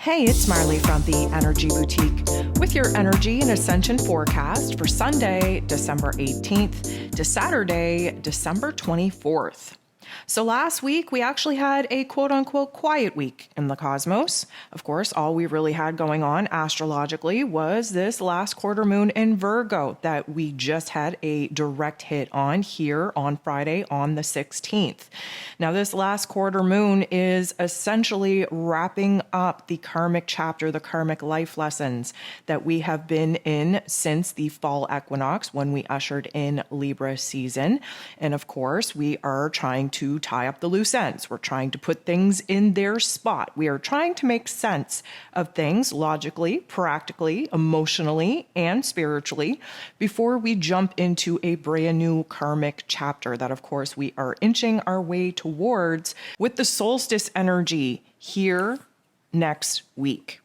Hey, it's Marley from the Energy Boutique with your energy and ascension forecast for Sunday, December 18th to Saturday, December 24th. So last week, we actually had a quote-unquote quiet week in the cosmos. Of course, all we really had going on astrologically was this last quarter moon in Virgo that we just had a direct hit on here on Friday on the 16th. Now, this last quarter moon is essentially wrapping up the karmic chapter, the karmic life lessons that we have been in since the fall equinox when we ushered in Libra season. And of course, we are trying to tie up the loose ends. We're trying to put things in their spot. We are trying to make sense of things logically, practically, emotionally, and spiritually before we jump into a brand new karmic chapter that, of course, we are inching our way towards with the solstice energy here next week.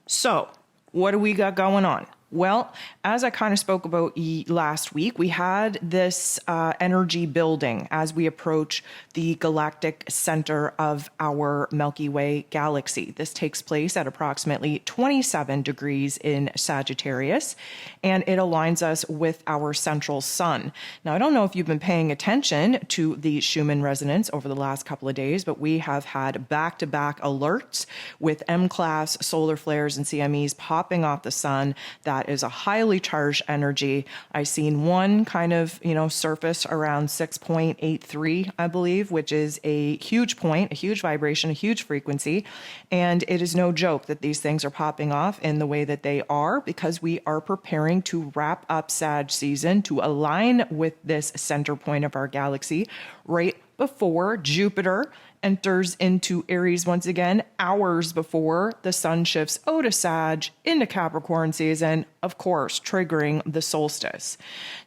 So, what do we got going on? Well, as I kind of spoke about last week, we had this energy building as we approach the galactic center of our Milky Way galaxy. This takes place at approximately 27 degrees in Sagittarius, and it aligns us with our central sun. Now, I don't know if you've been paying attention to the Schumann Resonance over the last couple of days, but we have had back-to-back alerts with M-class solar flares and CMEs popping off the sun. That is a highly charged energy. I've seen one kind of, surface around 6.83, I believe, which is a huge point, a huge vibration, a huge frequency. And it is no joke that these things are popping off in the way that they are because we are preparing to wrap up Sag season to align with this center point of our galaxy right before Jupiter enters into Aries once again, hours before the sun shifts out of Sag into Capricorn season, of course, triggering the solstice.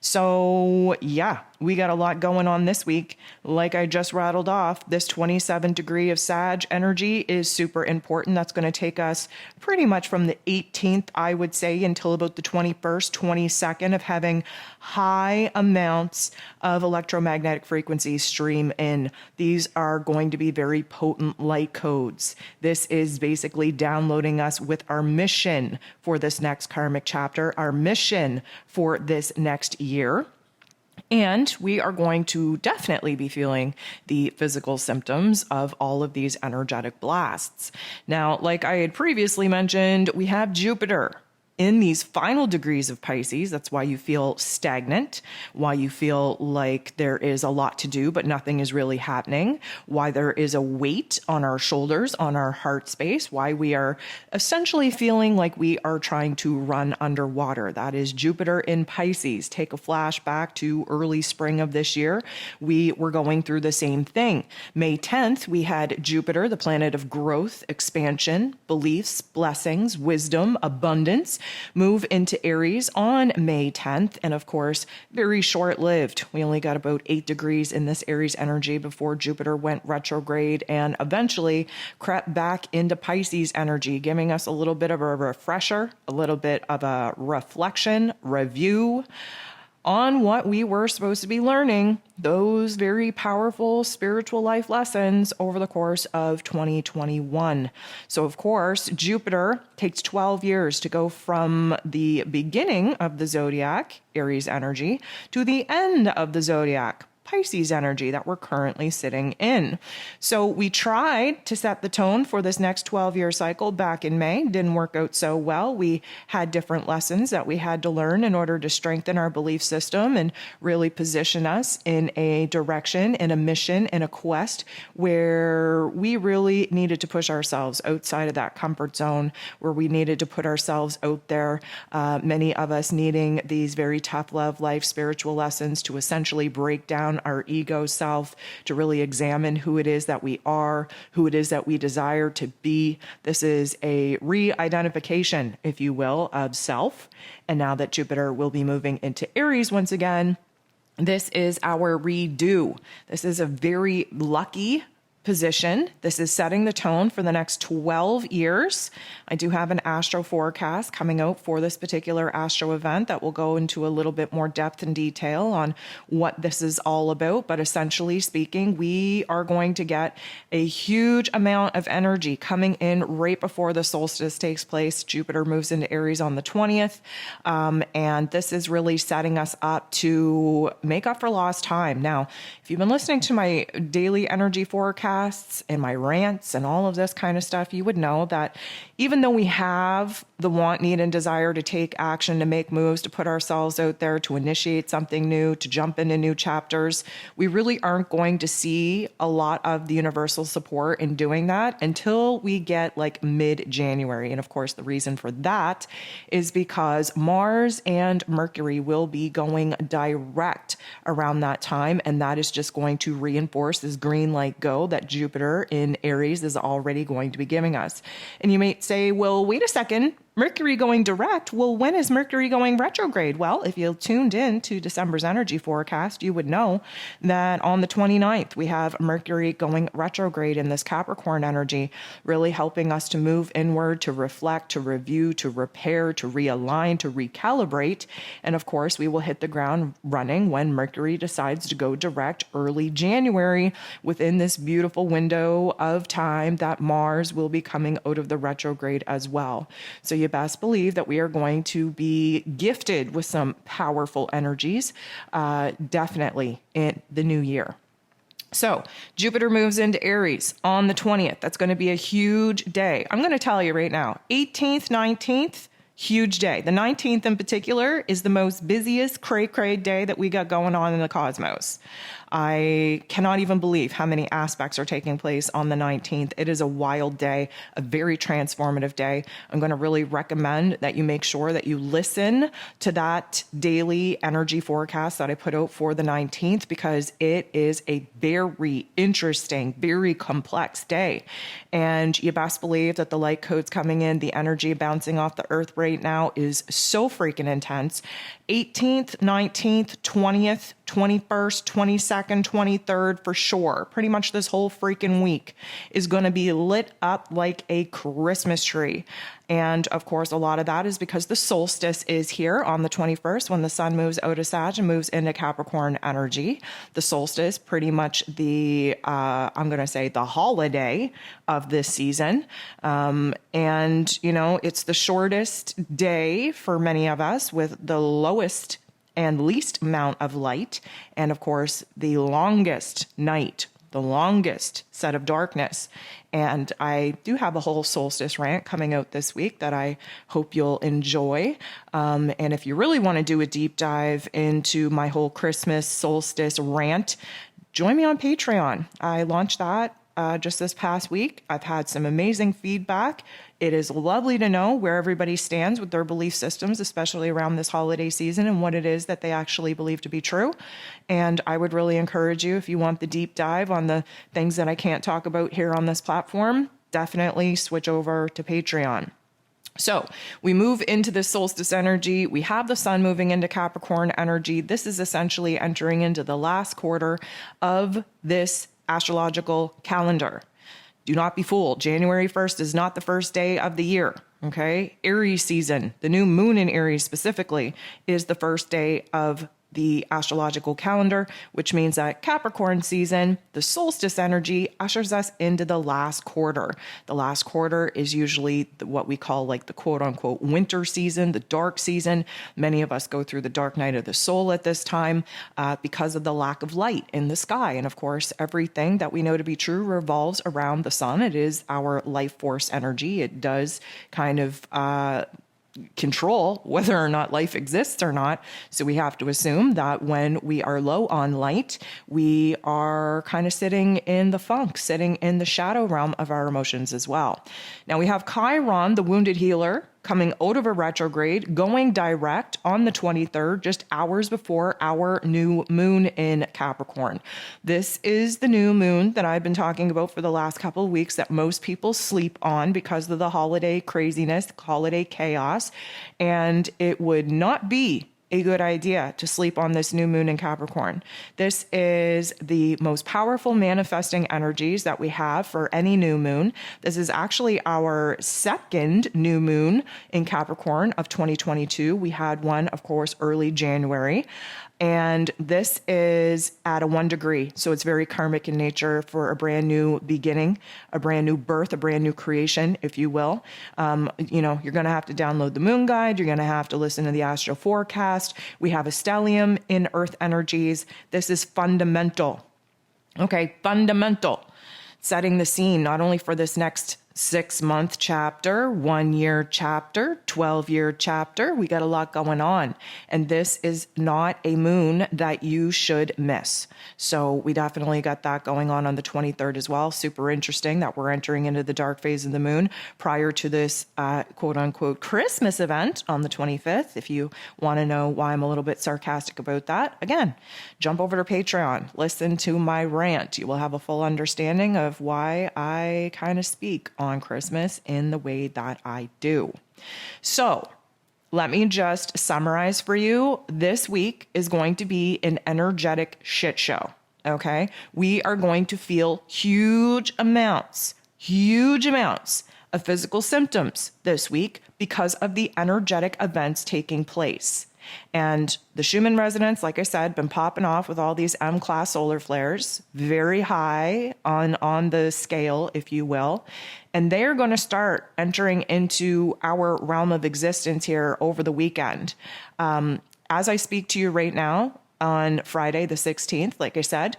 So yeah, we got a lot going on this week. Like I just rattled off, this 27 degree of Sag energy is super important. That's going to take us pretty much from the 18th, I would say, until about the 21st, 22nd of having high amounts of electromagnetic frequencies stream in. These are going to be very potent light codes. This is basically downloading us with our mission for this next karmic chapter, our mission for this next year. And we are going to definitely be feeling the physical symptoms of all of these energetic blasts. Now, like I had previously mentioned, we have Jupiter in these final degrees of Pisces. That's why you feel stagnant, why you feel like there is a lot to do, but nothing is really happening, why there is a weight on our shoulders, on our heart space, why we are essentially feeling like we are trying to run underwater. That is Jupiter in Pisces. Take a flashback to early spring of this year. We were going through the same thing. May 10th, we had Jupiter, the planet of growth, expansion, beliefs, blessings, wisdom, abundance, move into Aries on May 10th. And of course, very short-lived. We only got about 8 degrees in this Aries energy before Jupiter went retrograde and eventually crept back into Pisces energy, giving us a little bit of a refresher, a little bit of a reflection, review on what we were supposed to be learning, those very powerful spiritual life lessons over the course of 2021. So, of course, Jupiter takes 12 years to go from the beginning of the zodiac, Aries energy, to the end of the zodiac, Pisces energy that we're currently sitting in. So we tried to set the tone for this next 12-year cycle back in May. Didn't work out so well. We had different lessons that we had to learn in order to strengthen our belief system and really position us in a direction, in a mission, in a quest where we really needed to push ourselves outside of that comfort zone, where we needed to put ourselves out there. Many of us needing these very tough love life spiritual lessons to essentially break down our ego self, to really examine who it is that we are, who it is that we desire to be. This is a re-identification, if you will, of self. And now that Jupiter will be moving into Aries once again, this is our redo. This is a very lucky position. This is setting the tone for the next 12 years. I do have an astro forecast coming out for this particular astro event that will go into a little bit more depth and detail on what this is all about. But essentially speaking, we are going to get a huge amount of energy coming in right before the solstice takes place. Jupiter moves into Aries on the 20th. And this is really setting us up to make up for lost time. Now, if you've been listening to my daily energy forecast, and my rants and all of this kind of stuff, you would know that even though we have the want, need, and desire to take action, to make moves, to put ourselves out there, to initiate something new, to jump into new chapters, we really aren't going to see a lot of the universal support in doing that until we get like mid-January. And of course, the reason for that is because Mars and Mercury will be going direct around that time. And that is just going to reinforce this green light go that Jupiter in Aries is already going to be giving us. And you may say, well, wait a second, Mercury going direct. Well, when is Mercury going retrograde? Well, if you tuned in to December's energy forecast, you would know that on the 29th, we have Mercury going retrograde in this Capricorn energy, really helping us to move inward, to reflect, to review, to repair, to realign, to recalibrate. And of course, we will hit the ground running when Mercury decides to go direct early January within this beautiful window of time that Mars will be coming out of the retrograde as well. So you best believe that we are going to be gifted with some powerful energies, definitely in the new year. So Jupiter moves into Aries on the 20th. That's going to be a huge day. I'm going to tell you right now, 18th, 19th, huge day. The 19th in particular is the most busiest cray-cray day that we got going on in the cosmos. I cannot even believe how many aspects are taking place on the 19th. It is a wild day, a very transformative day. I'm going to really recommend that you make sure that you listen to that daily energy forecast that I put out for the 19th, because it is a very interesting, very complex day. And you best believe that the light codes coming in, the energy bouncing off the earth right now is so freaking intense. 18th, 19th, 20th, 21st, 22nd, 23rd for sure. Pretty much this whole freaking week is going to be lit up like a Christmas tree. And of course, a lot of that is because the solstice is here on the 21st when the sun moves out of Sag and moves into Capricorn energy. The solstice, pretty much the, I'm going to say the holiday of this season. And, you know, it's the shortest day for many of us with the lowest and least amount of light. And of course, the longest night, the longest set of darkness. And I do have a whole solstice rant coming out this week that I hope you'll enjoy. And if you really want to do a deep dive into my whole Christmas solstice rant, join me on Patreon. I launched that just this past week. I've had some amazing feedback. It is lovely to know where everybody stands with their belief systems, especially around this holiday season, and what it is that they actually believe to be true. And I would really encourage you, if you want the deep dive on the things that I can't talk about here on this platform, definitely switch over to Patreon. So we move into the solstice energy. We have the sun moving into Capricorn energy. This is essentially entering into the last quarter of this astrological calendar. Do not be fooled. January 1st is not the first day of the year. Okay. Aries season, the new moon in Aries specifically, is the first day of the astrological calendar, which means that Capricorn season, the solstice energy, ushers us into the last quarter. The last quarter is usually what we call like the quote unquote winter season, the dark season. Many of us go through the dark night of the soul at this time because of the lack of light in the sky. And of course, everything that we know to be true revolves around the sun. It is our life force energy. It does kind of control whether or not life exists or not. So we have to assume that when we are low on light, we are kind of sitting in the funk, sitting in the shadow realm of our emotions as well. Now we have Chiron, the wounded healer, coming out of a retrograde, going direct on the 23rd, just hours before our new moon in Capricorn. This is the new moon that I've been talking about for the last couple of weeks that most people sleep on because of the holiday craziness, holiday chaos. And it would not be a good idea to sleep on this new moon in Capricorn. This is the most powerful manifesting energies that we have for any new moon. This is actually our second new moon in Capricorn of 2022. We had one, of course, early January. And this is at a 1 degree. So it's very karmic in nature for a brand new beginning, a brand new birth, a brand new creation, if you will. You're going to have to download the moon guide. You're going to have to listen to the astro forecast. We have a stellium in earth energies. This is fundamental. Okay, fundamental. Setting the scene not only for this next 6-month chapter, 1-year chapter, 12-year chapter. We got a lot going on. And this is not a moon that you should miss. So we definitely got that going on the 23rd as well. Super interesting that we're entering into the dark phase of the moon prior to this quote unquote Christmas event on the 25th. If you want to know why I'm a little bit sarcastic about that, again, jump over to Patreon, listen to my rant. You will have a full understanding of why I kind of speak on Christmas in the way that I do. So let me just summarize for you. This week is going to be an energetic shit show. Okay. We are going to feel huge amounts of physical symptoms this week because of the energetic events taking place. And the Schumann Resonance, like I said, been popping off with all these M-class solar flares, very high on the scale, if you will. And they're going to start entering into our realm of existence here over the weekend. As I speak to you right now, on Friday, the 16th, like I said,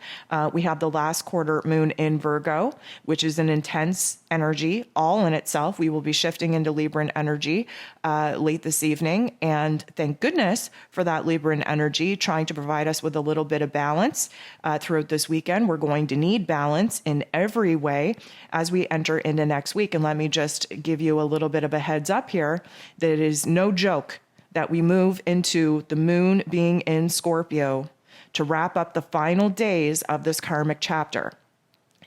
we have the last quarter moon in Virgo, which is an intense energy all in itself. We will be shifting into Libran energy late this evening. And thank goodness for that Libran energy, trying to provide us with a little bit of balance throughout this weekend. We're going to need balance in every way as we enter into next week. And let me just give you a little bit of a heads up here that it is no joke that we move into the moon being in Scorpio to wrap up the final days of this karmic chapter.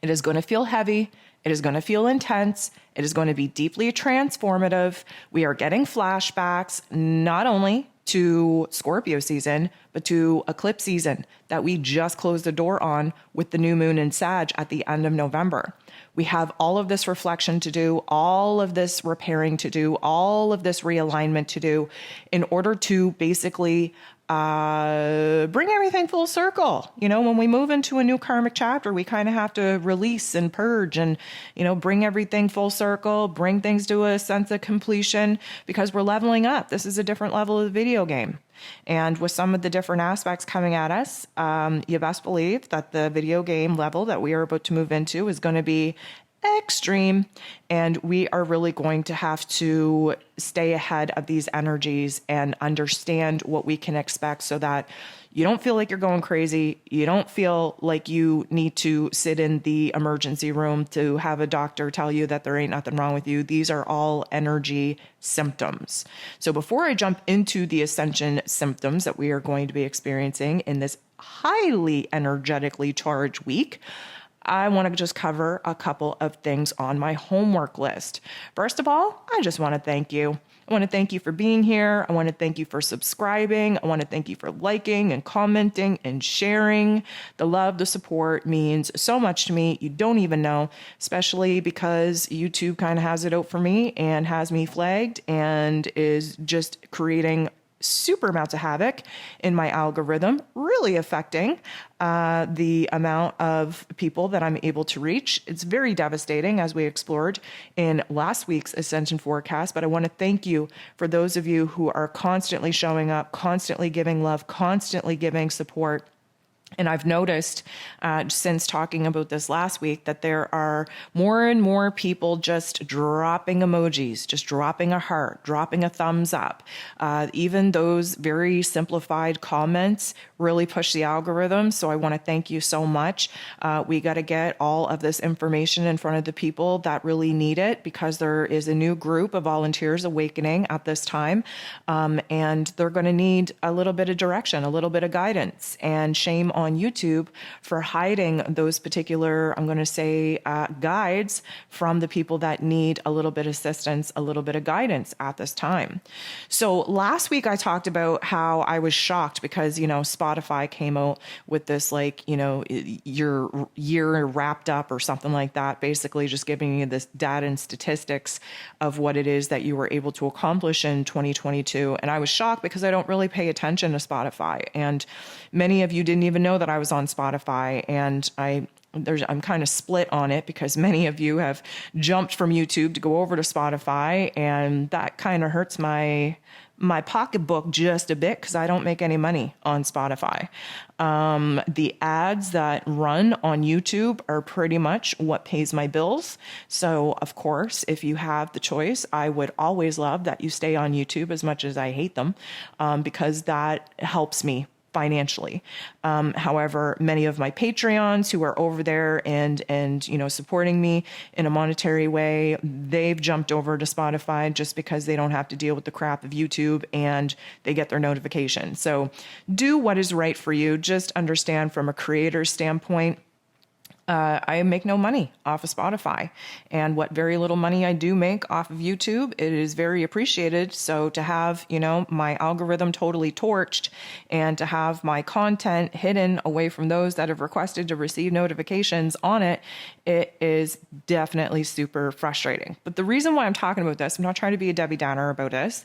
It is going to feel heavy. It is going to feel intense. It is going to be deeply transformative. We are getting flashbacks, not only to Scorpio season, but to eclipse season that we just closed the door on with the new moon in Sag at the end of November. We have all of this reflection to do, all of this repairing to do, all of this realignment to do in order to basically bring everything full circle. When we move into a new karmic chapter, we kind of have to release and purge and, bring everything full circle, bring things to a sense of completion because we're leveling up. This is a different level of the video game. And with some of the different aspects coming at us, you best believe that the video game level that we are about to move into is going to be extreme. And we are really going to have to stay ahead of these energies and understand what we can expect so that you don't feel like you're going crazy. You don't feel like you need to sit in the emergency room to have a doctor tell you that there ain't nothing wrong with you. These are all energy symptoms. So before I jump into the Ascension symptoms that we are going to be experiencing in this highly energetically charged week, I want to just cover a couple of things on my homework list. First of all, I just want to thank you. I want to thank you for being here. I want to thank you for subscribing. I want to thank you for liking and commenting and sharing. The love, the support means so much to me. You don't even know, especially because YouTube kind of has it out for me and has me flagged and is just creating super amounts of havoc in my algorithm, really affecting the amount of people that I'm able to reach. It's very devastating, as we explored in last week's Ascension forecast, but I want to thank you for those of you who are constantly showing up, constantly giving love, constantly giving support. And I've noticed since talking about this last week that there are more and more people just dropping emojis, just dropping a heart, dropping a thumbs up. Even those very simplified comments really push the algorithm. So I want to thank you so much. We got to get all of this information in front of the people that really need it because there is a new group of volunteers awakening at this time. And they're going to need a little bit of direction, a little bit of guidance, and shame on YouTube for hiding those particular, I'm going to say, guides from the people that need a little bit of assistance, a little bit of guidance at this time. So last week I talked about how I was shocked because, Spotify came out with this, your year wrapped up or something like that, basically just giving you this data and statistics of what it is that you were able to accomplish in 2022. And I was shocked because I don't really pay attention to Spotify. And many of you didn't even know that I was on Spotify. And I'm kind of split on it because many of you have jumped from YouTube to go over to Spotify, and that kind of hurts my pocketbook just a bit because I don't make any money on Spotify. The ads that run on YouTube are pretty much what pays my bills. So, of course, if you have the choice, I would always love that you stay on YouTube as much as I hate them, because that helps me financially. However, many of my Patreons who are over there and supporting me in a monetary way, they've jumped over to Spotify just because they don't have to deal with the crap of YouTube and they get their notifications. So do what is right for you. Just understand from a creator's standpoint, I make no money off of Spotify, and what very little money I do make off of YouTube, it is very appreciated. So to have, my algorithm totally torched and to have my content hidden away from those that have requested to receive notifications on it, it is definitely super frustrating. But the reason why I'm talking about this, I'm not trying to be a Debbie Downer about this.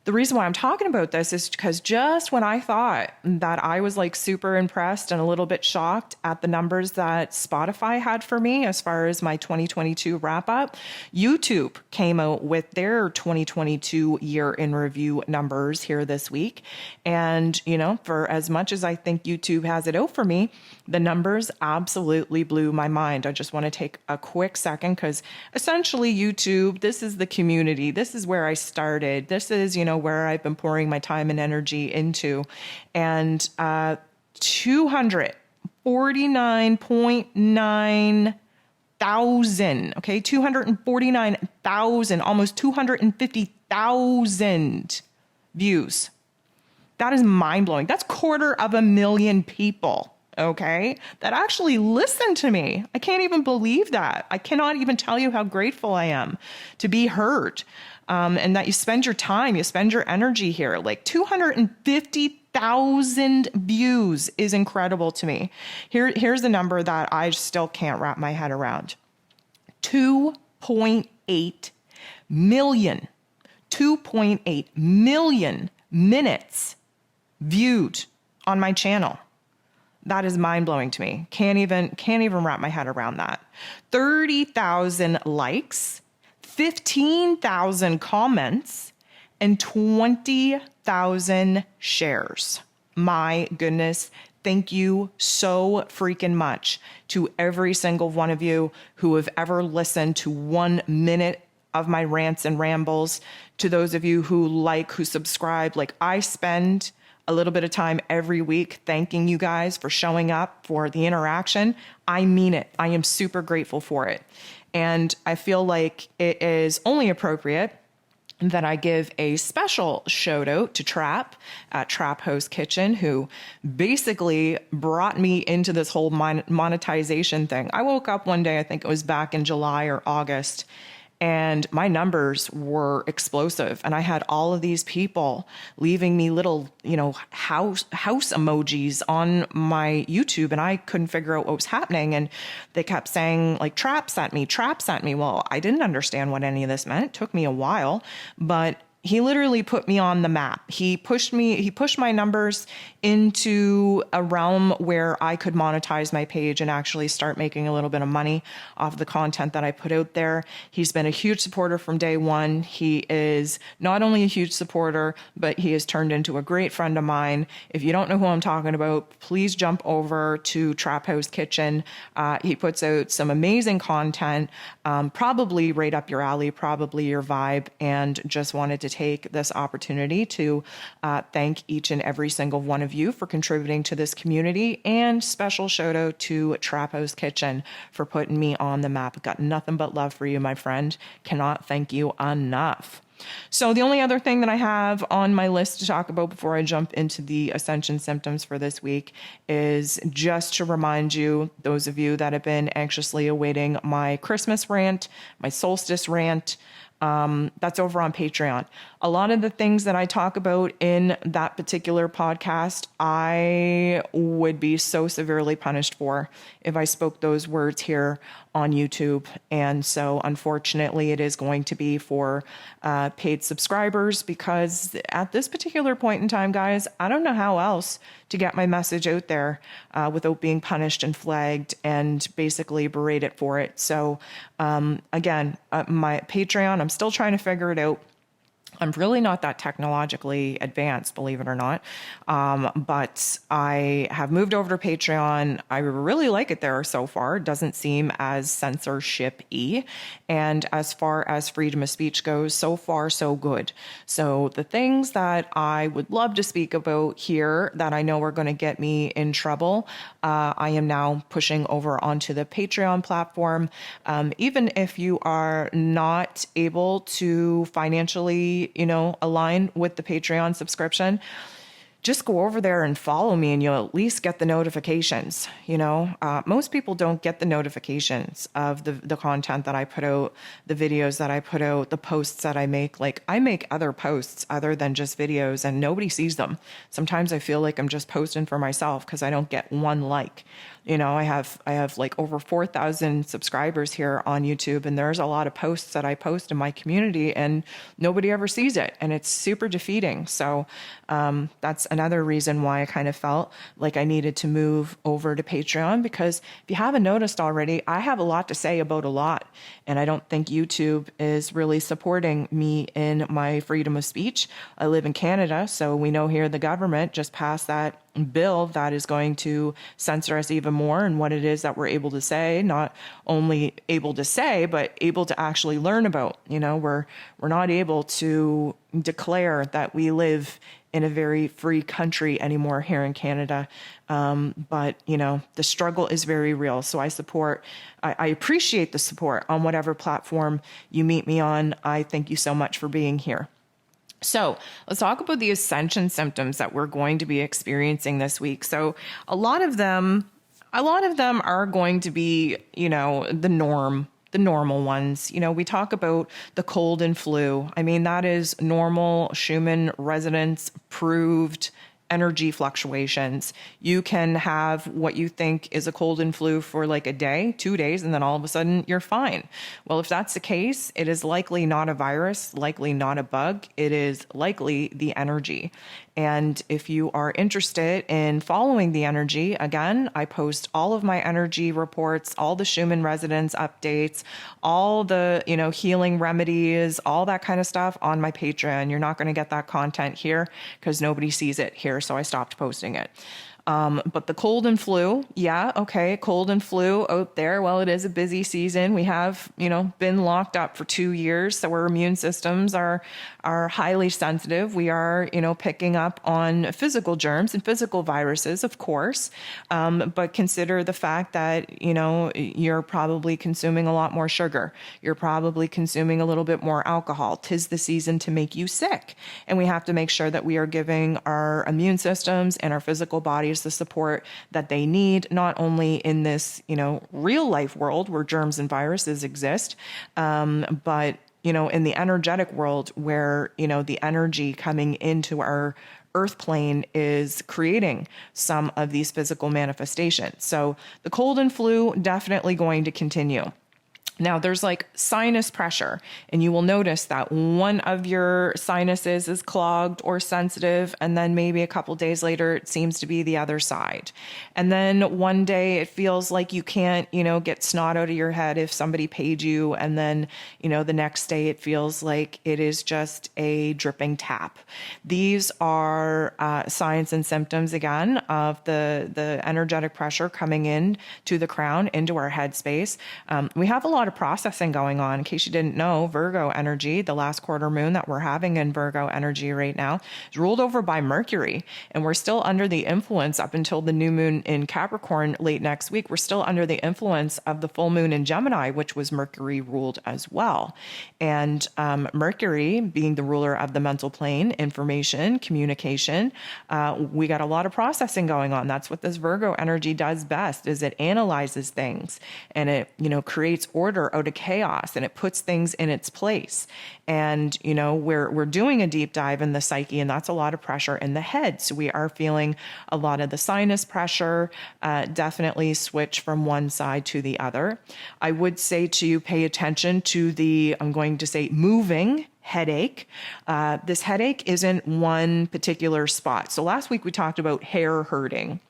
The reason why I'm talking about this is because just when I thought that I was super impressed and a little bit shocked at the numbers that Spotify had for me as far as my 2022 wrap up, YouTube came out with their 2022 year in review numbers here this week. And, for as much as I think YouTube has it out for me, the numbers absolutely blew my mind. I just want to take a quick second because essentially YouTube, this is the community. This is where I started. This is, where I've been pouring my time and energy into. And 249.9 thousand, okay, 249,000, almost 250,000 views. That is mind-blowing. That's 250,000 people, okay, that actually listen to me. I can't even believe that. I cannot even tell you how grateful I am to be heard, and that you spend your time, you spend your energy here. 250,000 views is incredible to me. Here's the number that I still can't wrap my head around. 2.8 million minutes viewed on my channel. That is mind-blowing to me. Can't even wrap my head around that. 30,000 likes, 15,000 comments, and 20,000 shares. My goodness. Thank you so freaking much to every single one of you who have ever listened to 1 minute of my rants and rambles, to those of you who subscribe. I spend a little bit of time every week thanking you guys for showing up, for the interaction. I mean it. I am super grateful for it. And I feel like it is only appropriate that I give a special shout out to Trap at Trap Host Kitchen, who basically brought me into this whole monetization thing. I woke up one day, I think it was back in July or August, and my numbers were explosive. And I had all of these people leaving me little, house emojis on my YouTube, and I couldn't figure out what was happening. And they kept saying Trap sent me. Well, I didn't understand what any of this meant. It took me a while, but he literally put me on the map. He pushed my numbers into a realm where I could monetize my page and actually start making a little bit of money off the content that I put out there. He's been a huge supporter from day one. He is not only a huge supporter, but he has turned into a great friend of mine. If you don't know who I'm talking about, please jump over to Trap House Kitchen. He puts out some amazing content, probably right up your alley, probably your vibe, and just wanted to take this opportunity to thank each and every single one of you for contributing to this community, and special shout out to Trap House Kitchen for putting me on the map. Got nothing but love for you, my friend. Cannot thank you enough. So the only other thing that I have on my list to talk about before I jump into the Ascension symptoms for this week is just to remind you, those of you that have been anxiously awaiting my Christmas rant, my solstice rant, that's over on Patreon. A lot of the things that I talk about in that particular podcast, I would be so severely punished for if I spoke those words here on YouTube. And so unfortunately, it is going to be for paid subscribers, because at this particular point in time, guys, I don't know how else to get my message out there without being punished and flagged and basically berated for it. So again, my Patreon, I'm still trying to figure it out. I'm really not that technologically advanced, believe it or not. But I have moved over to Patreon. I really like it there so far. It doesn't seem as censorship-y. And as far as freedom of speech goes, so far, so good. So the things that I would love to speak about here that I know are going to get me in trouble, I am now pushing over onto the Patreon platform. Even if you are not able to financially align with the Patreon subscription, just go over there and follow me and you'll at least get the notifications. Most people don't get the notifications of the content that I put out, the videos that I put out, the posts that I make. Like, I make other posts other than just videos and nobody sees them. Sometimes I feel like I'm just posting for myself because I don't get one like. I have like over 4,000 subscribers here on YouTube, and there's a lot of posts that I post in my community and nobody ever sees it. And it's super defeating. So that's another reason why I kind of felt like I needed to move over to Patreon, because if you haven't noticed already, I have a lot to say about a lot. And I don't think YouTube is really supporting me in my freedom of speech. I live in Canada, so we know here the government just passed that bill that is going to censor us even more and what it is that we're able to say, not only able to say, but able to actually learn about. We're not able to declare that we live in a very free country anymore here in Canada. But the struggle is very real. So I appreciate the support on whatever platform you meet me on. I thank you so much for being here. So let's talk about the Ascension symptoms that we're going to be experiencing this week. So a lot of them are going to be, the normal ones. We talk about the cold and flu. I mean, that is normal Schumann Resonance proved energy fluctuations. You can have what you think is a cold and flu for like a day, 2 days, and then all of a sudden you're fine. Well, if that's the case, it is likely not a virus, likely not a bug. It is likely the energy. And if you are interested in following the energy, again, I post all of my energy reports, all the Schumann Resonance updates, all the, healing remedies, all that kind of stuff on my Patreon. You're not going to get that content here because nobody sees it here. So I stopped posting it. But the cold and flu, cold and flu out there. Well, it is a busy season. We have, been locked up for 2 years. So our immune systems are highly sensitive. We are, picking up on physical germs and physical viruses, of course. But consider the fact that, you're probably consuming a lot more sugar. You're probably consuming a little bit more alcohol. 'Tis the season to make you sick. And we have to make sure that we are giving our immune systems and our physical bodies the support that they need, not only in this, real life world where germs and viruses exist, but, in the energetic world where, the energy coming into our earth plane is creating some of these physical manifestations. So the cold and flu definitely going to continue. Now, there's like sinus pressure, and you will notice that one of your sinuses is clogged or sensitive, and then maybe a couple days later, it seems to be the other side. And then one day it feels like you can't, get snot out of your head if somebody paid you. And then, the next day it feels like it is just a dripping tap. These are signs and symptoms, again, of the energetic pressure coming in to the crown, into our head space. We have a lot of processing going on. In case you didn't know, Virgo energy, the last quarter moon that we're having in Virgo energy right now, is ruled over by Mercury. And we're still under the influence up until the new moon in Capricorn late next week. We're still under the influence of the full moon in Gemini, which was Mercury ruled as well. And Mercury being the ruler of the mental plane, information, communication, we got a lot of processing going on. That's what this Virgo energy does best, is it analyzes things and it, creates order out of chaos, and it puts things in its place. And, we're doing a deep dive in the psyche, and that's a lot of pressure in the head. So we are feeling a lot of the sinus pressure, definitely switch from one side to the other. I would say to you, pay attention to I'm going to say moving headache. This headache isn't one particular spot. So last week we talked about hair hurting.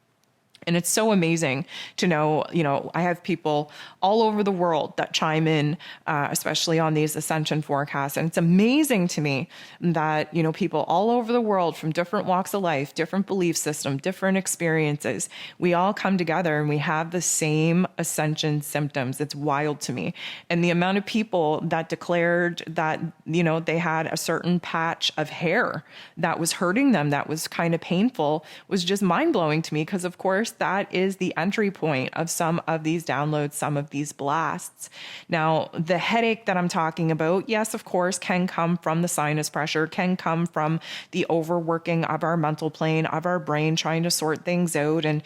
And it's so amazing to know, I have people all over the world that chime in, especially on these Ascension forecasts. And it's amazing to me that, people all over the world from different walks of life, different belief system, different experiences, we all come together and we have the same Ascension symptoms. It's wild to me. And the amount of people that declared that, they had a certain patch of hair that was hurting them, that was kind of painful, was just mind blowing to me, because of course, that is the entry point of some of these downloads, some of these blasts. Now, the headache that I'm talking about, yes, of course, can come from the sinus pressure, can come from the overworking of our mental plane, of our brain, trying to sort things out and,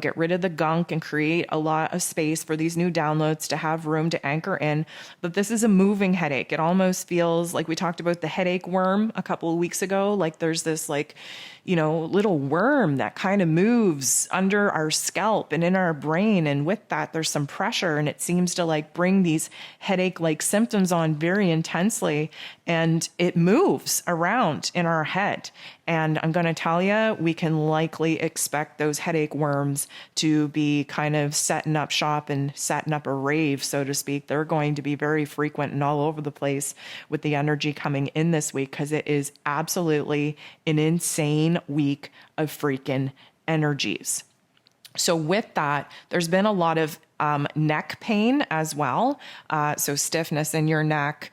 get rid of the gunk and create a lot of space for these new downloads to have room to anchor in. But this is a moving headache. It almost feels like we talked about the headache worm a couple of weeks ago. Like there's this little worm that kind of moves under our scalp and in our brain. And with that, there's some pressure, and it seems to bring these headache-like symptoms on very intensely. And it moves around in our head. And I'm going to tell you, we can likely expect those headache worms to be kind of setting up shop and setting up a rave, so to speak. They're going to be very frequent and all over the place with the energy coming in this week, because it is absolutely an insane week of freaking energies. So with that, there's been a lot of neck pain as well. So stiffness in your neck,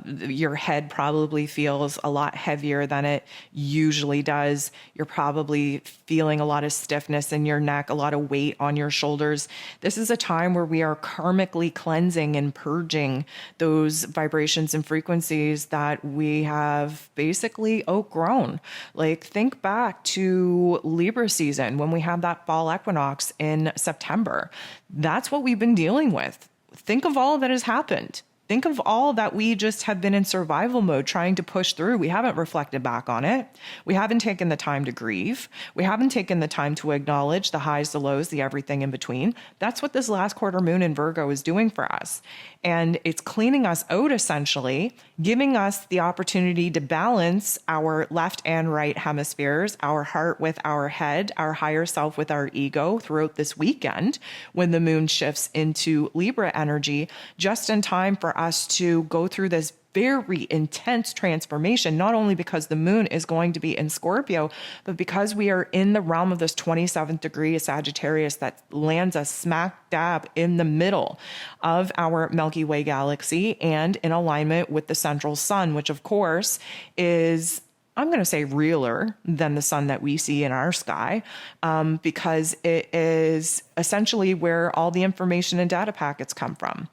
your head probably feels a lot heavier than it usually does. You're probably feeling a lot of stiffness in your neck, a lot of weight on your shoulders. This is a time where we are karmically cleansing and purging those vibrations and frequencies that we have basically outgrown. Think back to Libra season when we have that fall equinox in September. That's what we've been dealing with. Think of all that has happened. Think of all that we just have been in survival mode trying to push through. We haven't reflected back on it. We haven't taken the time to grieve. We haven't taken the time to acknowledge the highs, the lows, the everything in between. That's what this last quarter moon in Virgo is doing for us. And it's cleaning us out, essentially, giving us the opportunity to balance our left and right hemispheres, our heart with our head, our higher self with our ego throughout this weekend when the moon shifts into Libra energy, just in time for us to go through this very intense transformation, not only because the moon is going to be in Scorpio, but because we are in the realm of this 27th degree of Sagittarius that lands us smack dab in the middle of our Milky Way galaxy and in alignment with the central sun, which of course is, I'm going to say, realer than the sun that we see in our sky, because it is essentially where all the information and data packets come from.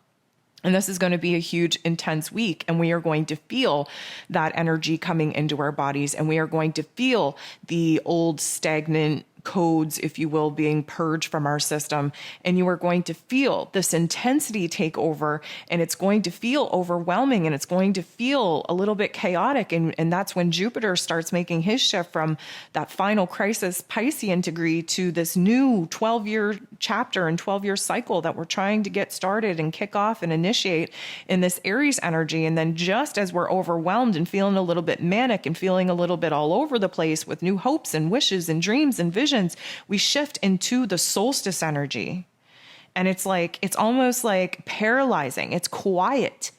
And this is going to be a huge, intense week. And we are going to feel that energy coming into our bodies. And we are going to feel the old stagnant codes, if you will, being purged from our system. And you are going to feel this intensity take over, and it's going to feel overwhelming, and it's going to feel a little bit chaotic. And that's when Jupiter starts making his shift from that final crisis Piscean degree to this new 12-year chapter and 12-year cycle that we're trying to get started and kick off and initiate in this Aries energy. And then just as we're overwhelmed and feeling a little bit manic and feeling a little bit all over the place with new hopes and wishes and dreams and visions, we shift into the solstice energy. And it's almost like paralyzing. It's quiet.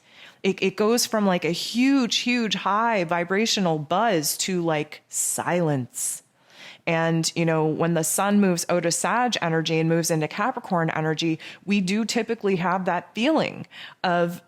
It goes from a huge, huge high vibrational buzz to silence. And, when the sun moves out of Sag energy and moves into Capricorn energy, we do typically have that feeling of,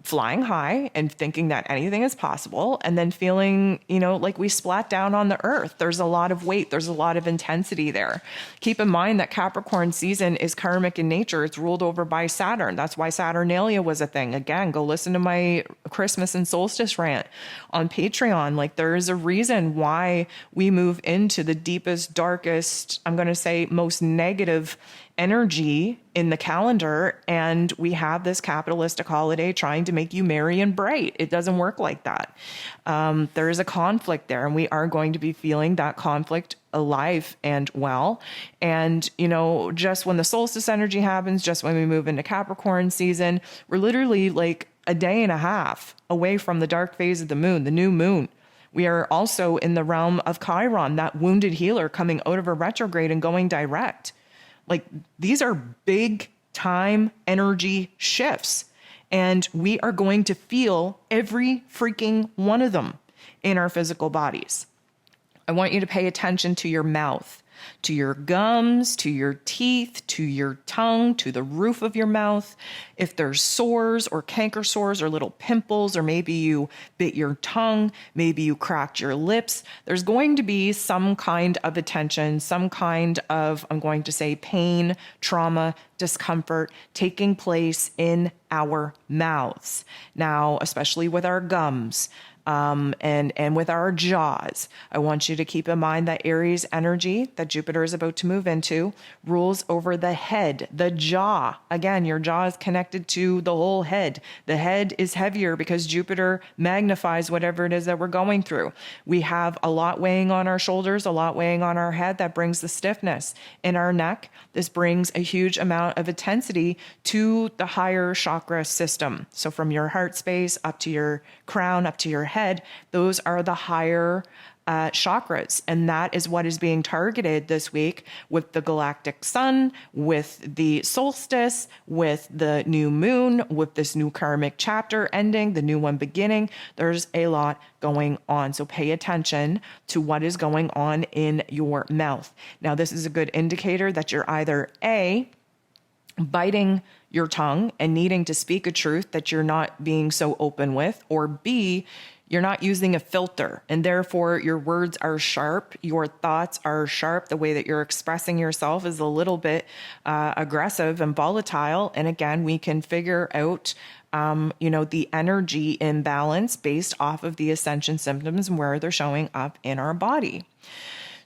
flying high and thinking that anything is possible, and then feeling, like we splat down on the earth. There's a lot of weight. There's a lot of intensity there. Keep in mind that Capricorn season is karmic in nature. It's ruled over by Saturn. That's why Saturnalia was a thing. Again, go listen to my Christmas and solstice rant on Patreon. Like, there is a reason why we move into the deepest, darkest, I'm going to say most negative energy in the calendar, and we have this capitalistic holiday trying to make you merry and bright. It doesn't work like that. There is a conflict there, and we are going to be feeling that conflict alive and well. And, just when the solstice energy happens, just when we move into Capricorn season, we're literally like a day and a half away from the dark phase of the moon, the new moon. We are also in the realm of Chiron, that wounded healer coming out of a retrograde and going direct. Like, these are big time energy shifts, and we are going to feel every freaking one of them in our physical bodies. I want you to pay attention to your mouth, to your gums, to your teeth, to your tongue, to the roof of your mouth. If there's sores or canker sores or little pimples, or maybe you bit your tongue, maybe you cracked your lips, there's going to be some kind of attention, some kind of, I'm going to say, pain, trauma, discomfort taking place in our mouths. Now, especially with our gums, and with our jaws, I want you to keep in mind that Aries energy that Jupiter is about to move into rules over the head, the jaw. Again, your jaw is connected to the whole head. The head is heavier because Jupiter magnifies whatever it is that we're going through. We have a lot weighing on our shoulders, a lot weighing on our head. That brings the stiffness in our neck. This brings a huge amount of intensity to the higher chakra system. So from your heart space up to your crown, up to your head, those are the higher chakras. And that is what is being targeted this week with the galactic sun, with the solstice, with the new moon, with this new karmic chapter ending, the new one beginning. There's a lot going on. So pay attention to what is going on in your mouth. Now, this is a good indicator that you're either A, biting your tongue and needing to speak a truth that you're not being so open with, or B, you're not using a filter, and therefore your words are sharp, your thoughts are sharp, the way that you're expressing yourself is a little bit aggressive and volatile. And again, we can figure out the energy imbalance based off of the Ascension symptoms and where they're showing up in our body.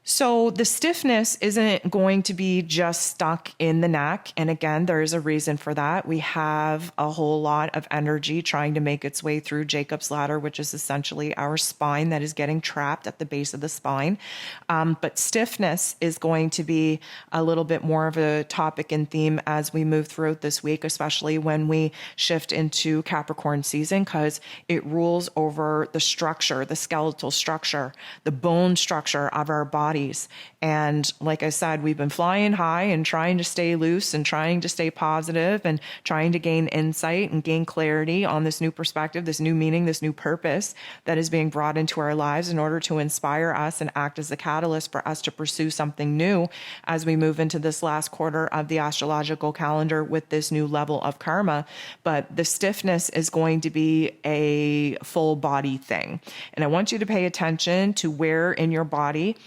So the stiffness isn't going to be just stuck in the neck. And again, there is a reason for that. We have a whole lot of energy trying to make its way through Jacob's ladder, which is essentially our spine that is getting trapped at the base of the spine. But stiffness is going to be a little bit more of a topic and theme as we move throughout this week, especially when we shift into Capricorn season, because it rules over the structure, the skeletal structure, the bone structure of our body. And like I said, we've been flying high and trying to stay loose and trying to stay positive and trying to gain insight and gain clarity on this new perspective, this new meaning, this new purpose that is being brought into our lives in order to inspire us and act as a catalyst for us to pursue something new as we move into this last quarter of the astrological calendar with this new level of karma. But the stiffness is going to be a full body thing. And I want you to pay attention to where in your body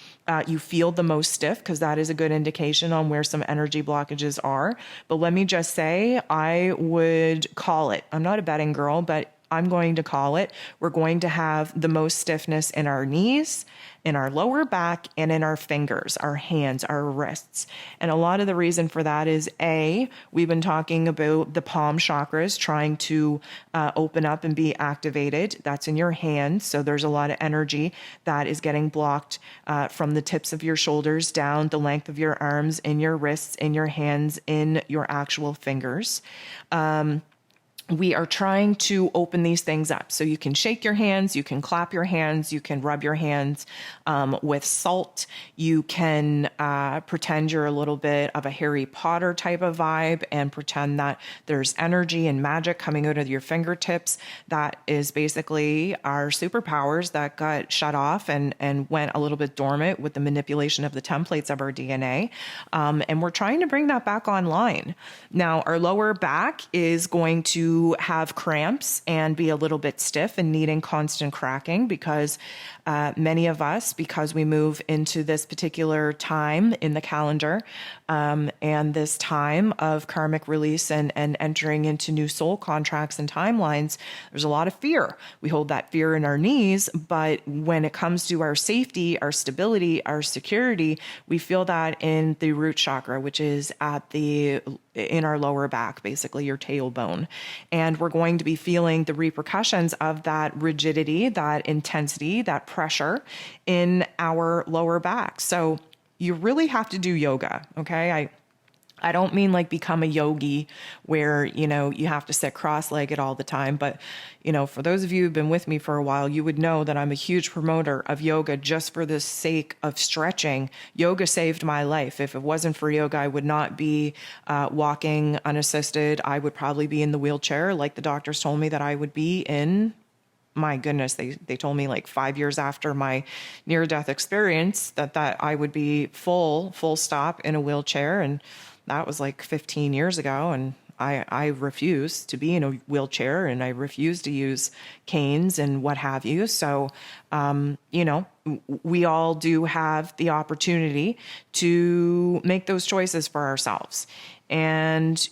you feel the most stiff, because that is a good indication on where some energy blockages are. But let me just say, I would call it. I'm not a betting girl, but I'm going to call it. We're going to have the most stiffness in our knees, in our lower back, and in our fingers, our hands, our wrists. And a lot of the reason for that is A, we've been talking about the palm chakras trying to open up and be activated. That's in your hands. So there's a lot of energy that is getting blocked from the tips of your shoulders down the length of your arms, in your wrists, in your hands, in your actual fingers. we are trying to open these things up. So you can shake your hands, you can clap your hands, you can rub your hands with salt. You can pretend you're a little bit of a Harry Potter type of vibe and pretend that there's energy and magic coming out of your fingertips. That is basically our superpowers that got shut off and went a little bit dormant with the manipulation of the templates of our DNA. And we're trying to bring that back online. Now, our lower back is going to have cramps and be a little bit stiff and needing constant cracking because many of us, because we move into this particular time in the calendar and this time of karmic release and entering into new soul contracts and timelines, there's a lot of fear. We hold that fear in our knees, but when it comes to our safety, our stability, our security, we feel that in the root chakra, which is in our lower back, basically your tailbone. And we're going to be feeling the repercussions of that rigidity, that intensity, that pressure in our lower back. So you really have to do yoga. Okay. I don't mean like become a yogi where, you have to sit cross-legged all the time. But, for those of you who've been with me for a while, you would know that I'm a huge promoter of yoga just for the sake of stretching. Yoga saved my life. If it wasn't for yoga, I would not be walking unassisted. I would probably be in the wheelchair like the doctors told me that I would be in. My goodness, they told me like 5 years after my near-death experience that I would be full stop in a wheelchair. And that was like 15 years ago. And I refuse to be in a wheelchair and I refuse to use canes and what have you. So, we all do have the opportunity to make those choices for ourselves. And,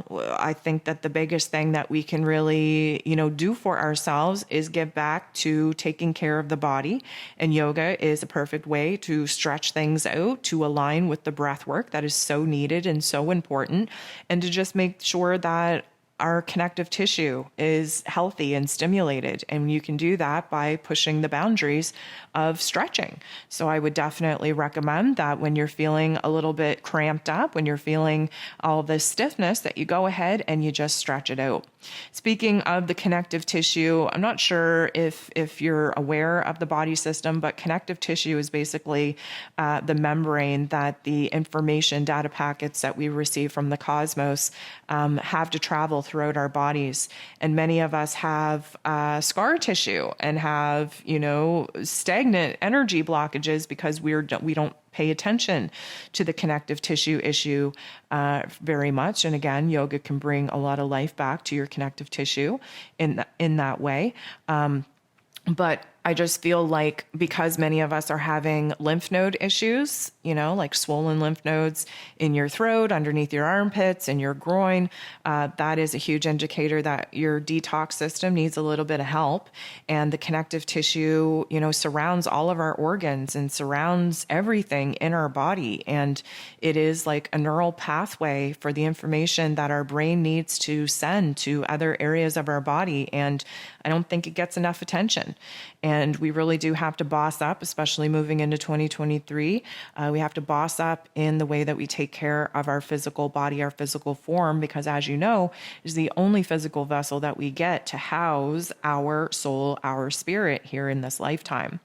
I think that the biggest thing that we can really, do for ourselves is get back to taking care of the body. And yoga is a perfect way to stretch things out, to align with the breath work that is so needed and so important, and to just make sure that our connective tissue is healthy and stimulated. And you can do that by pushing the boundaries of stretching. So I would definitely recommend that when you're feeling a little bit cramped up, when you're feeling all this stiffness, that you go ahead and you just stretch it out. Speaking of the connective tissue, I'm not sure if you're aware of the body system, but connective tissue is basically the membrane that the information data packets that we receive from the cosmos have to travel throughout our bodies. And many of us have scar tissue and have, stagnant energy blockages because we don't pay attention to the connective tissue issue very much. And again, yoga can bring a lot of life back to your connective tissue in that way. But I just feel like because many of us are having lymph node issues, like swollen lymph nodes in your throat, underneath your armpits, and your groin, that is a huge indicator that your detox system needs a little bit of help. And the connective tissue, surrounds all of our organs and surrounds everything in our body. And it is like a neural pathway for the information that our brain needs to send to other areas of our body. And I don't think it gets enough attention. And we really do have to boss up, especially moving into 2023. We have to boss up in the way that we take care of our physical body, our physical form, because as you know, is the only physical vessel that we get to house our soul, our spirit here in this lifetime.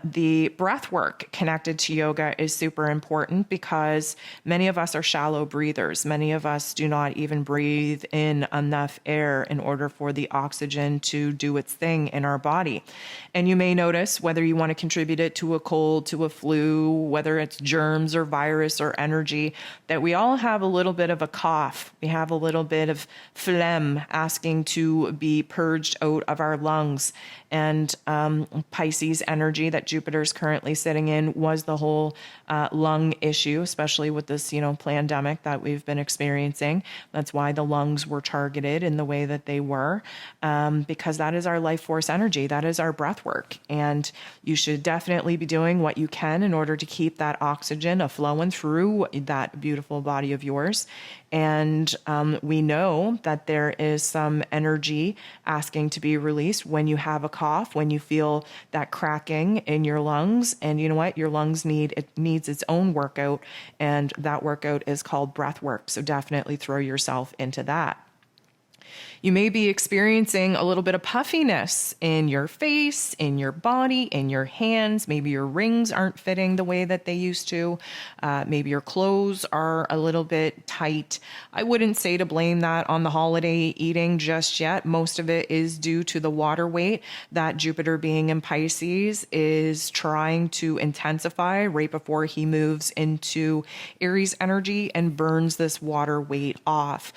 The breath work connected to yoga is super important because many of us are shallow breathers. Many of us do not even breathe in enough air in order for the oxygen to do its thing in our body. And you may notice, whether you want to contribute it to a cold, to a flu, whether it's germs or virus or energy, that we all have a little bit of a cough. We have a little bit of phlegm asking to be purged out of our lungs. And Pisces energy that Jupiter is currently sitting in was the whole lung issue, especially with this, pandemic that we've been experiencing. That's why the lungs were targeted in the way that they were, because that is our life force energy. That is our breath work. And you should definitely be doing what you can in order to keep that oxygen flowing through that beautiful body of yours. And we know that there is some energy asking to be released when you have a cough, when you feel that cracking in your lungs. And you know what? Your lungs needs its own workout. And that workout is called breath work. So definitely throw yourself into that. You may be experiencing a little bit of puffiness in your face, in your body, in your hands. Maybe your rings aren't fitting the way that they used to. Maybe your clothes are a little bit tight. I wouldn't say to blame that on the holiday eating just yet. Most of it is due to the water weight that Jupiter, being in Pisces, is trying to intensify right before he moves into Aries energy and burns this water weight off.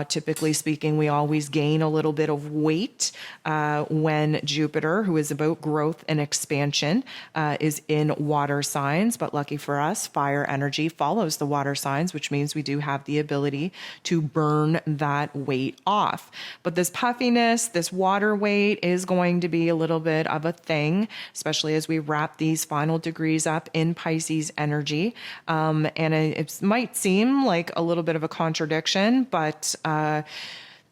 Typically speaking, we always gain a little bit of weight when Jupiter, who is about growth and expansion, is in water signs. But lucky for us, fire energy follows the water signs, which means we do have the ability to burn that weight off. But this puffiness, this water weight is going to be a little bit of a thing, especially as we wrap these final degrees up in Pisces energy. And it might seem like a little bit of a contradiction, but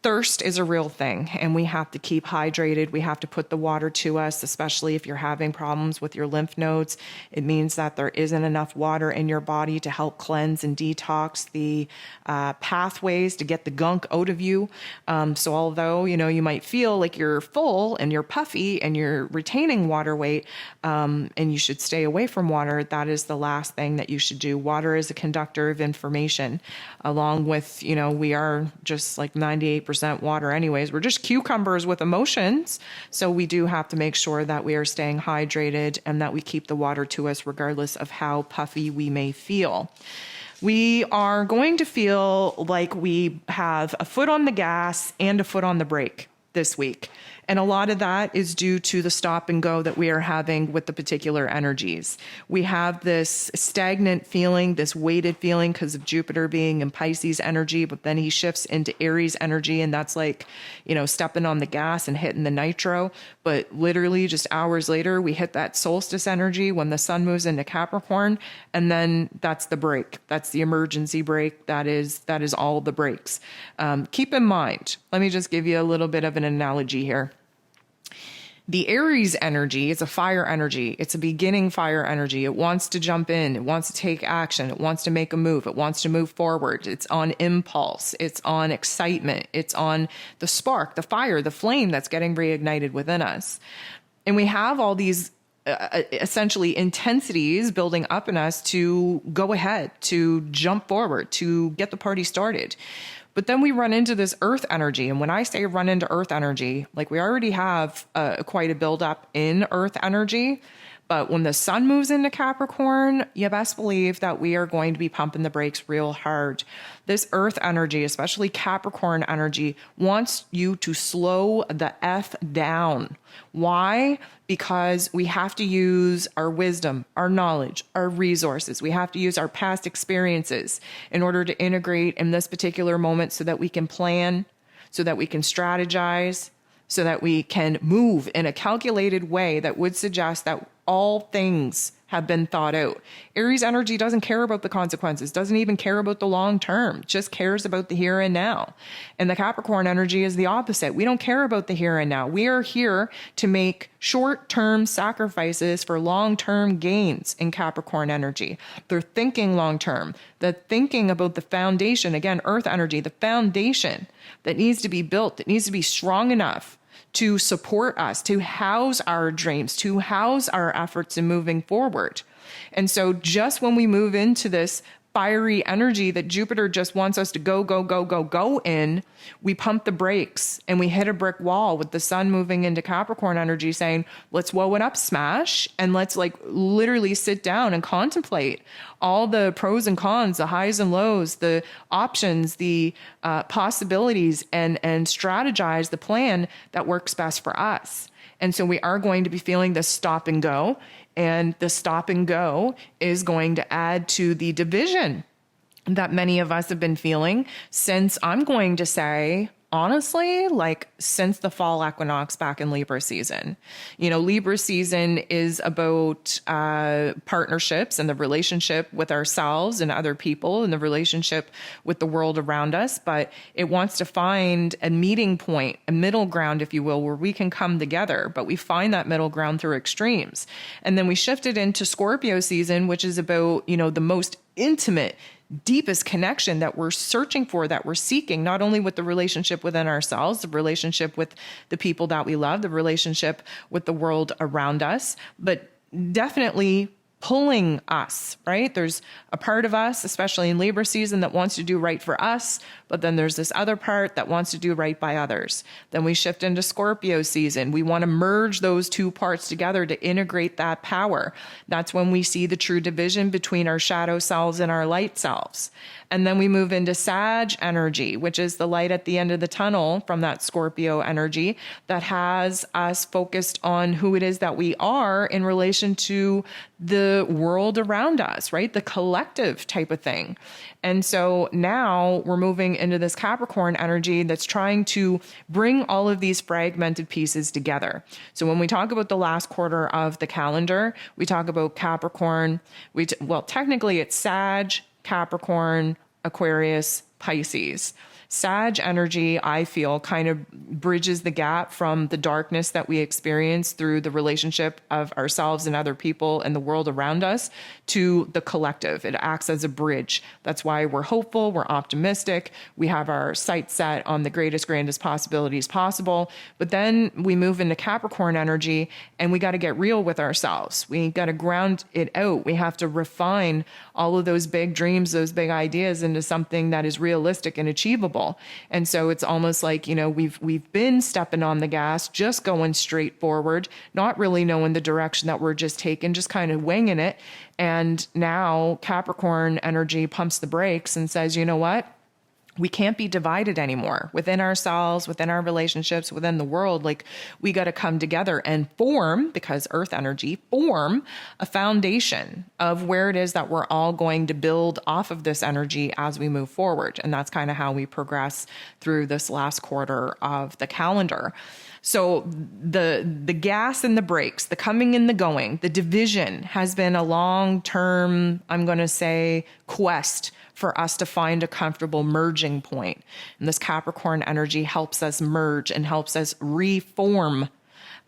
thirst is a real thing, and we have to keep hydrated. We have to put the water to us, especially if you're having problems with your lymph nodes. It means that there isn't enough water in your body to help cleanse and detox the pathways to get the gunk out of you. So although, you might feel like you're full and you're puffy and you're retaining water weight, and you should stay away from water, that is the last thing that you should do. Water is a conductor of information, along with, we are just like 98% water anyways. We're just cucumbers with emotions. So we do have to make sure that we are staying hydrated and that we keep the water to us regardless of how puffy we may feel. We are going to feel like we have a foot on the gas and a foot on the brake this week. And a lot of that is due to the stop and go that we are having with the particular energies. We have this stagnant feeling, this weighted feeling because of Jupiter being in Pisces energy, but then he shifts into Aries energy, and that's like, stepping on the gas and hitting the nitro. But literally just hours later, we hit that solstice energy when the sun moves into Capricorn, and then that's the break. That's the emergency break. That is all the breaks. Keep in mind, let me just give you a little bit of an analogy here. The Aries energy is a fire energy. It's a beginning fire energy. It wants to jump in. It wants to take action. It wants to make a move. It wants to move forward. It's on impulse. It's on excitement. It's on the spark, the fire, the flame that's getting reignited within us. And we have all these essentially intensities building up in us to go ahead, to jump forward, to get the party started. But then we run into this earth energy. And when I say run into earth energy, like we already have quite a buildup in earth energy. But when the sun moves into Capricorn, you best believe that we are going to be pumping the brakes real hard. This earth energy, especially Capricorn energy, wants you to slow the F down. Why? Because we have to use our wisdom, our knowledge, our resources. We have to use our past experiences in order to integrate in this particular moment so that we can plan, so that we can strategize, so that we can move in a calculated way that would suggest that all things have been thought out. Aries energy doesn't care about the consequences, doesn't even care about the long term, just cares about the here and now. And the Capricorn energy is the opposite. We don't care about the here and now. We are here to make short-term sacrifices for long-term gains in Capricorn energy. They're thinking long-term. They're thinking about the foundation, again, earth energy, the foundation that needs to be built, that needs to be strong enough to support us, to house our dreams, to house our efforts in moving forward. And so just when we move into this fiery energy that Jupiter just wants us to go in, we pump the brakes and we hit a brick wall with the sun moving into Capricorn energy saying, let's whoa it up, smash, and let's literally sit down and contemplate all the pros and cons, the highs and lows, the options, the possibilities, and strategize the plan that works best for us. And so we are going to be feeling this stop and go. And the stop and go is going to add to the division that many of us have been feeling since, I'm going to say, honestly, since the fall equinox back in Libra season. Libra season is about partnerships and the relationship with ourselves and other people and the relationship with the world around us. But it wants to find a meeting point, a middle ground, if you will, where we can come together. But we find that middle ground through extremes. And then we shifted into Scorpio season, which is about, the most intimate, deepest connection that we're searching for, that we're seeking, not only with the relationship within ourselves, the relationship with the people that we love, the relationship with the world around us, but definitely pulling us, right? There's a part of us, especially in Libra season, that wants to do right for us, but then there's this other part that wants to do right by others. Then we shift into Scorpio season. We want to merge those two parts together to integrate that power. That's when we see the true division between our shadow selves and our light selves. And then we move into Sag energy, which is the light at the end of the tunnel from that Scorpio energy that has us focused on who it is that we are in relation to the world around us, right? The collective type of thing. And so now we're moving into this Capricorn energy that's trying to bring all of these fragmented pieces together. So when we talk about the last quarter of the calendar, we talk about Capricorn. Well, technically it's Sag, Capricorn, Aquarius, Pisces. Sag energy, I feel, kind of bridges the gap from the darkness that we experience through the relationship of ourselves and other people and the world around us to the collective. It acts as a bridge. That's why we're hopeful, we're optimistic, we have our sights set on the greatest, grandest possibilities possible. But then we move into Capricorn energy and we got to get real with ourselves. We got to ground it out. We have to refine all of those big dreams, those big ideas into something that is realistic and achievable. And so it's almost like, we've been stepping on the gas, just going straight forward, not really knowing the direction that we're just taking, just kind of winging it. And now Capricorn energy pumps the brakes and says, you know what? We can't be divided anymore within ourselves, within our relationships, within the world. Like, we got to come together and form, because earth energy, form a foundation of where it is that we're all going to build off of this energy as we move forward. And that's kind of how we progress through this last quarter of the calendar. So the gas and the brakes, the coming and the going, the division has been a long-term, I'm going to say, quest for us to find a comfortable merging point. And this Capricorn energy helps us merge and helps us reform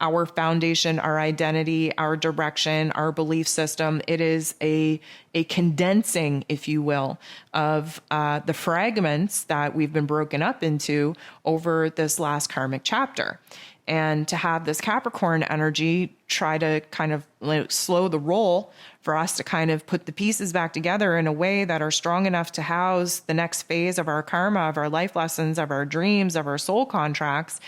our foundation, our identity, our direction, our belief system. It is a condensing, if you will, of the fragments that we've been broken up into over this last karmic chapter. And to have this Capricorn energy try to kind of slow the roll for us to kind of put the pieces back together in a way that are strong enough to house the next phase of our karma, of our life lessons, of our dreams, of our soul contracts,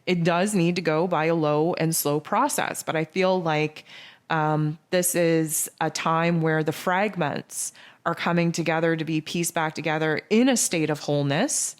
it does need to go by a low and slow process. But I feel like this is a time where the fragments are coming together to be pieced back together in a state of wholeness.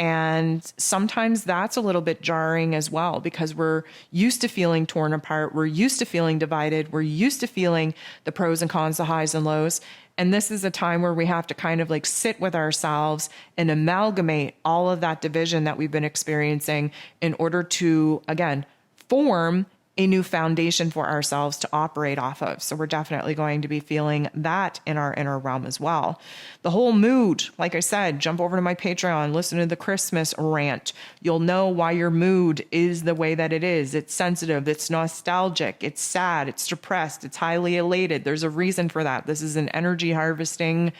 And sometimes that's a little bit jarring as well, because we're used to feeling torn apart. We're used to feeling divided. We're used to feeling the pros and cons, the highs and lows. And this is a time where we have to kind of like sit with ourselves and amalgamate all of that division that we've been experiencing in order to, again, form a new foundation for ourselves to operate off of. So we're definitely going to be feeling that in our inner realm as well. The whole mood, like I said, jump over to my Patreon, listen to the Christmas rant. You'll know why your mood is the way that it is. It's sensitive, it's nostalgic, it's sad, it's depressed, it's highly elated. There's a reason for that. This is an energy harvesting,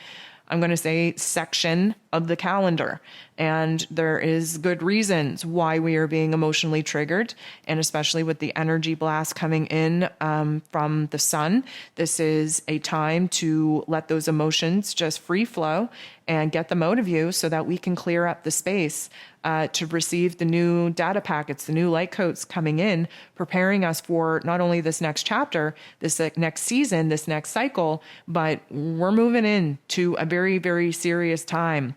I'm going to say, section of the calendar. And there is good reasons why we are being emotionally triggered. And especially with the energy blast coming in from the sun, this is a time to let those emotions just free flow and get them out of you so that we can clear up the space to receive the new data packets, the new light codes coming in, preparing us for not only this next chapter, this next season, this next cycle, but we're moving into a very, very serious time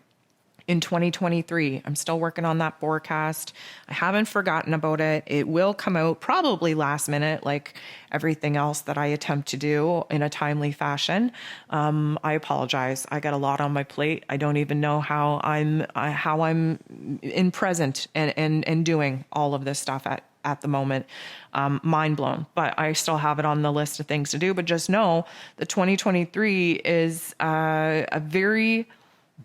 in 2023. I'm still working on that forecast. I haven't forgotten about it. It will come out probably last minute, like everything else that I attempt to do in a timely fashion. I apologize. I got a lot on my plate. I don't even know how I'm in present and doing all of this stuff at the moment. Mind blown, but I still have it on the list of things to do. But just know that 2023 is a very,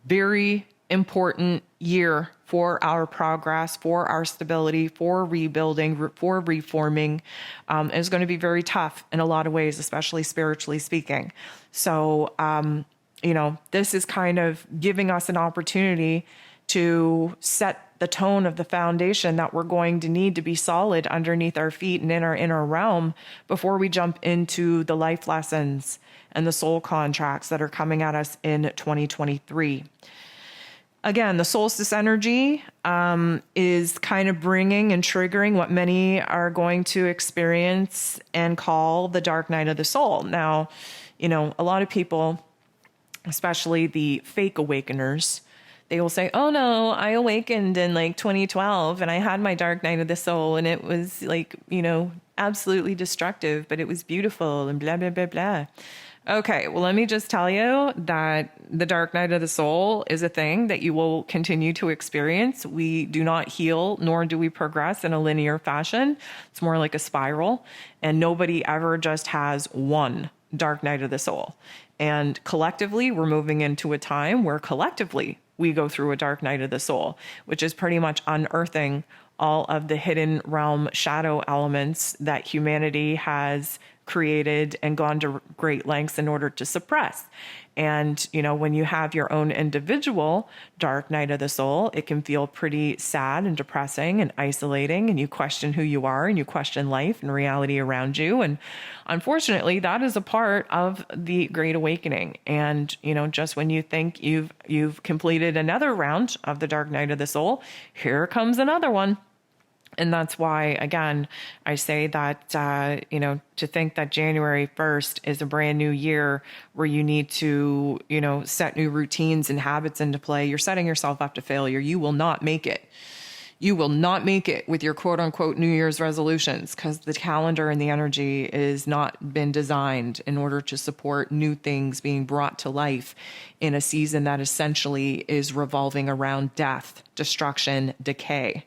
very important year for our progress, for our stability, for rebuilding, for reforming. It's going to be very tough in a lot of ways, especially spiritually speaking. So this is kind of giving us an opportunity to set the tone of the foundation that we're going to need to be solid underneath our feet and in our inner realm before we jump into the life lessons and the soul contracts that are coming at us in 2023. Again, the solstice energy is kind of bringing and triggering what many are going to experience and call the dark night of the soul. Now, a lot of people, especially the fake awakeners, they will say, oh no, I awakened in like 2012 and I had my dark night of the soul and it was like, absolutely destructive, but it was beautiful and blah, blah, blah, blah. Okay, well, let me just tell you that the dark night of the soul is a thing that you will continue to experience. We do not heal, nor do we progress in a linear fashion. It's more like a spiral, and nobody ever just has one dark night of the soul. And collectively, we're moving into a time where collectively we go through a dark night of the soul, which is pretty much unearthing all of the hidden realm shadow elements that humanity has created and gone to great lengths in order to suppress. And, when you have your own individual dark night of the soul, it can feel pretty sad and depressing and isolating, and you question who you are and you question life and reality around you. And unfortunately, that is a part of the Great Awakening. And, just when you think you've completed another round of the dark night of the soul, here comes another one. And that's why, again, I say that, to think that January 1st is a brand new year where you need to, set new routines and habits into play, you're setting yourself up to failure. You will not make it. You will not make it with your quote unquote New Year's resolutions, because the calendar and the energy is not been designed in order to support new things being brought to life in a season that essentially is revolving around death, destruction, decay.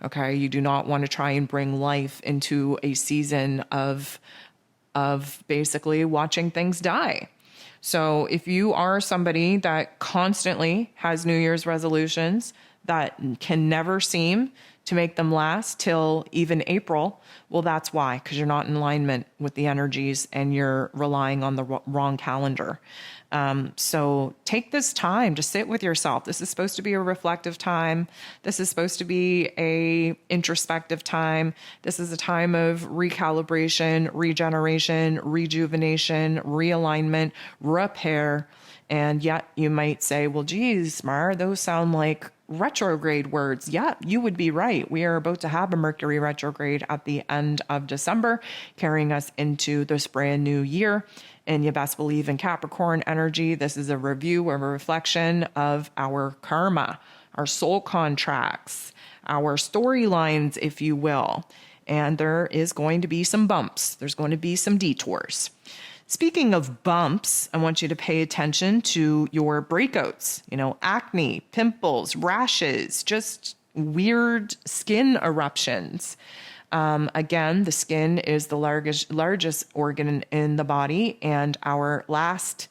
Okay, you do not want to try and bring life into a season of basically watching things die. So if you are somebody that constantly has New Year's resolutions that can never seem to make them last till even April, well, that's why, because you're not in alignment with the energies and you're relying on the wrong calendar. So take this time to sit with yourself. This is supposed to be a reflective time. This is supposed to be a introspective time. This is a time of recalibration, regeneration, rejuvenation, realignment, repair. And yet you might say, well, geez, Mar, those sound like retrograde words. Yeah, you would be right. We are about to have a Mercury retrograde at the end of December, carrying us into this brand new year. And you best believe in Capricorn energy. This is a review or a reflection of our karma, our soul contracts, our storylines, if you will. And there is going to be some bumps. There's going to be some detours. Speaking of bumps, I want you to pay attention to your breakouts, acne, pimples, rashes, just weird skin eruptions. Again, the skin is the largest organ in the body, and our last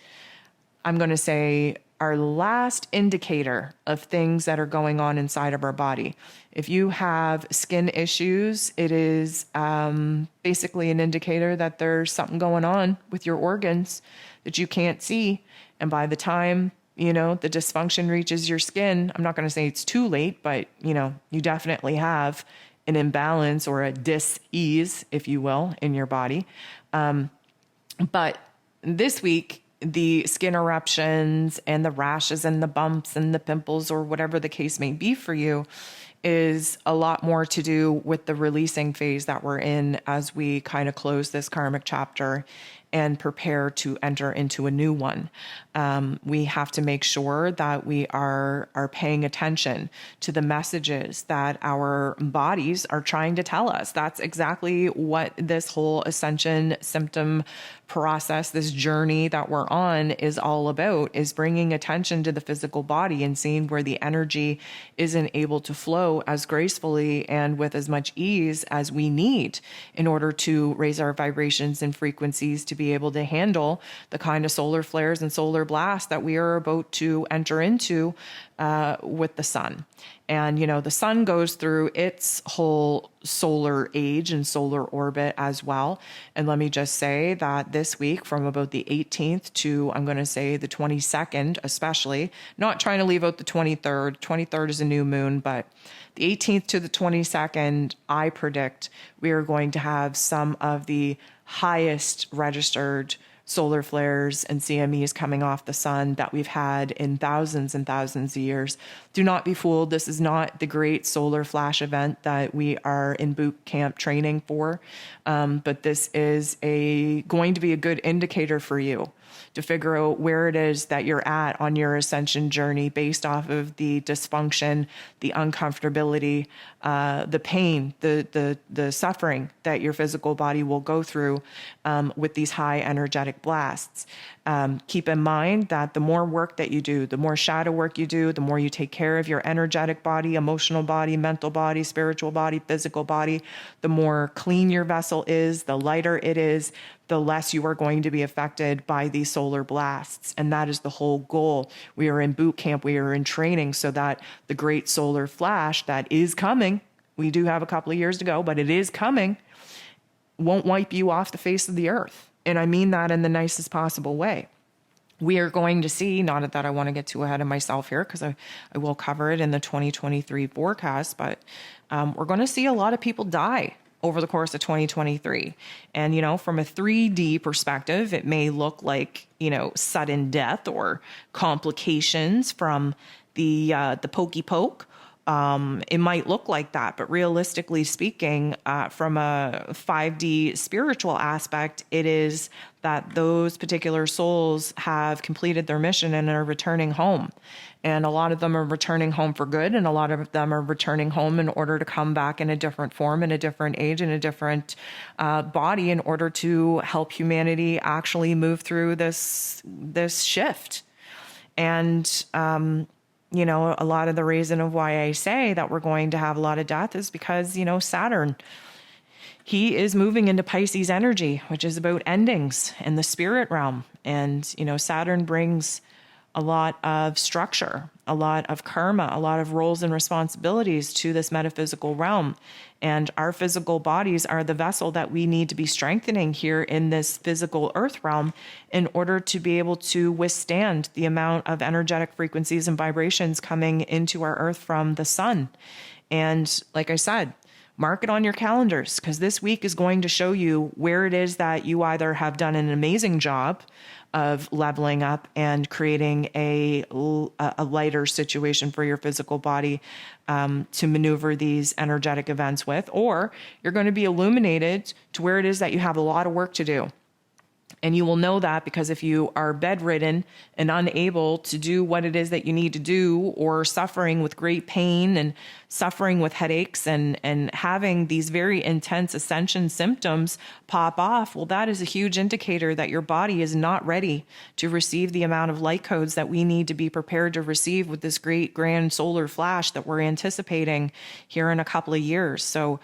indicator of things that are going on inside of our body. If you have skin issues, it is basically an indicator that there's something going on with your organs that you can't see. And by the time, the dysfunction reaches your skin, I'm not going to say it's too late, but, you definitely have an imbalance or a dis-ease, if you will, in your body. But this week, the skin eruptions and the rashes and the bumps and the pimples, or whatever the case may be for you, is a lot more to do with the releasing phase that we're in as we kind of close this karmic chapter and prepare to enter into a new one. We have to make sure that we are paying attention to the messages that our bodies are trying to tell us. That's exactly what this whole ascension symptom process, this journey that we're on, is all about, is bringing attention to the physical body and seeing where the energy isn't able to flow as gracefully and with as much ease as we need in order to raise our vibrations and frequencies to be able to handle the kind of solar flares and solar blasts that we are about to enter into with the sun. And, the sun goes through its whole solar age and solar orbit as well. And let me just say that this week, from about the 18th to, I'm going to say, the 22nd, especially, not trying to leave out the 23rd. 23rd is a new moon, but the 18th to the 22nd, I predict we are going to have some of the highest registered solar flares and CMEs coming off the sun that we've had in thousands and thousands of years. Do not be fooled. This is not the great solar flash event that we are in boot camp training for. But this is going to be a good indicator for you to figure out where it is that you're at on your ascension journey based off of the dysfunction, the uncomfortability, the pain, the suffering that your physical body will go through with these high energetic blasts. Keep in mind that the more work that you do, the more shadow work you do, the more you take care of your energetic body, emotional body, mental body, spiritual body, physical body, the more clean your vessel is, the lighter it is, the less you are going to be affected by these solar blasts. And that is the whole goal. We are in boot camp, we are in training so that the great solar flash that is coming, we do have a couple of years to go, but it is coming, won't wipe you off the face of the earth. And I mean that in the nicest possible way. We are going to see, not that I want to get too ahead of myself here, because I will cover it in the 2023 forecast, but we're going to see a lot of people die over the course of 2023. And, from a 3D perspective, it may look like, sudden death or complications from the pokey poke. It might look like that, but realistically speaking, from a 5D spiritual aspect, it is that those particular souls have completed their mission and are returning home. And a lot of them are returning home for good, and a lot of them are returning home in order to come back in a different form, in a different age, in a different body, in order to help humanity actually move through this shift. And a lot of the reason of why I say that we're going to have a lot of death is because, Saturn, he is moving into Pisces energy, which is about endings in the spirit realm. And, Saturn brings a lot of structure, a lot of karma, a lot of roles and responsibilities to this metaphysical realm. And our physical bodies are the vessel that we need to be strengthening here in this physical earth realm in order to be able to withstand the amount of energetic frequencies and vibrations coming into our earth from the sun. And like I said, mark it on your calendars, because this week is going to show you where it is that you either have done an amazing job of leveling up and creating a lighter situation for your physical body to maneuver these energetic events with, or you're going to be illuminated to where it is that you have a lot of work to do. And you will know that because if you are bedridden and unable to do what it is that you need to do, or suffering with great pain and suffering with headaches and having these very intense ascension symptoms pop off, well, that is a huge indicator that your body is not ready to receive the amount of light codes that we need to be prepared to receive with this great grand solar flash that we're anticipating here in a couple of years. So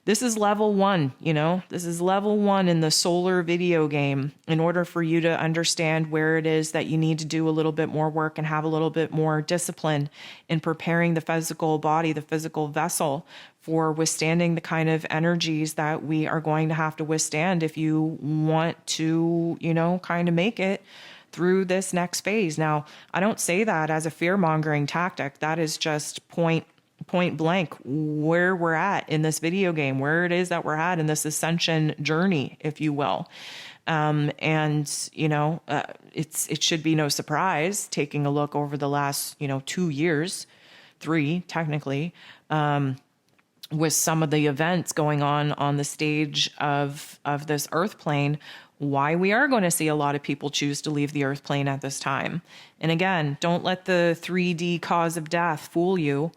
this is level one, this is level one in the solar video game in order for you to understand where it is that you need to do a little bit more work and have a little bit more discipline in preparing the physical body, the physical vessel, for withstanding the kind of energies that we are going to have to withstand if you want to, kind of make it through this next phase. Now, I don't say that as a fear-mongering tactic. That is just point blank where we're at in this video game, where it is that we're at in this ascension journey, if you will. It should be no surprise taking a look over the last, 2 years, 3 technically, with some of the events going on the stage of this earth plane, why we are going to see a lot of people choose to leave the earth plane at this time. And again, don't let the 3D cause of death fool you.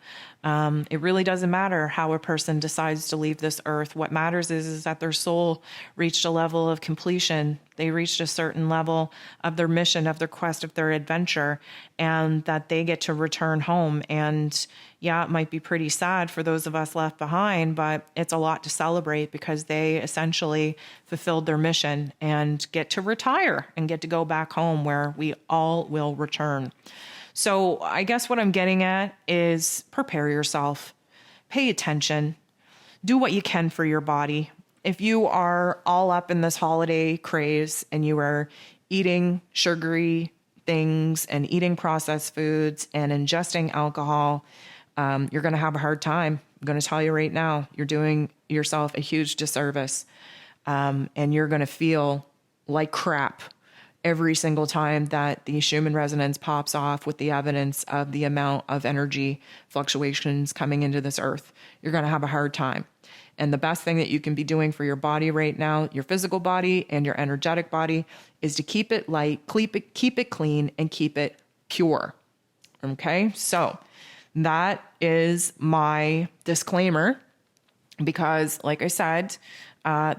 It really doesn't matter how a person decides to leave this earth. What matters is that their soul reached a level of completion. They reached a certain level of their mission, of their quest, of their adventure, and that they get to return home. And yeah, it might be pretty sad for those of us left behind, but it's a lot to celebrate because they essentially fulfilled their mission and get to retire and get to go back home where we all will return. So I guess what I'm getting at is prepare yourself, pay attention, do what you can for your body. If you are all up in this holiday craze and you are eating sugary things and eating processed foods and ingesting alcohol, you're going to have a hard time. I'm going to tell you right now, you're doing yourself a huge disservice. And you're going to feel like crap every single time that the Schumann Resonance pops off with the evidence of the amount of energy fluctuations coming into this earth. You're going to have a hard time. And the best thing that you can be doing for your body right now, your physical body and your energetic body, is to keep it light, keep it clean, and keep it pure. Okay? So that is my disclaimer because, like I said,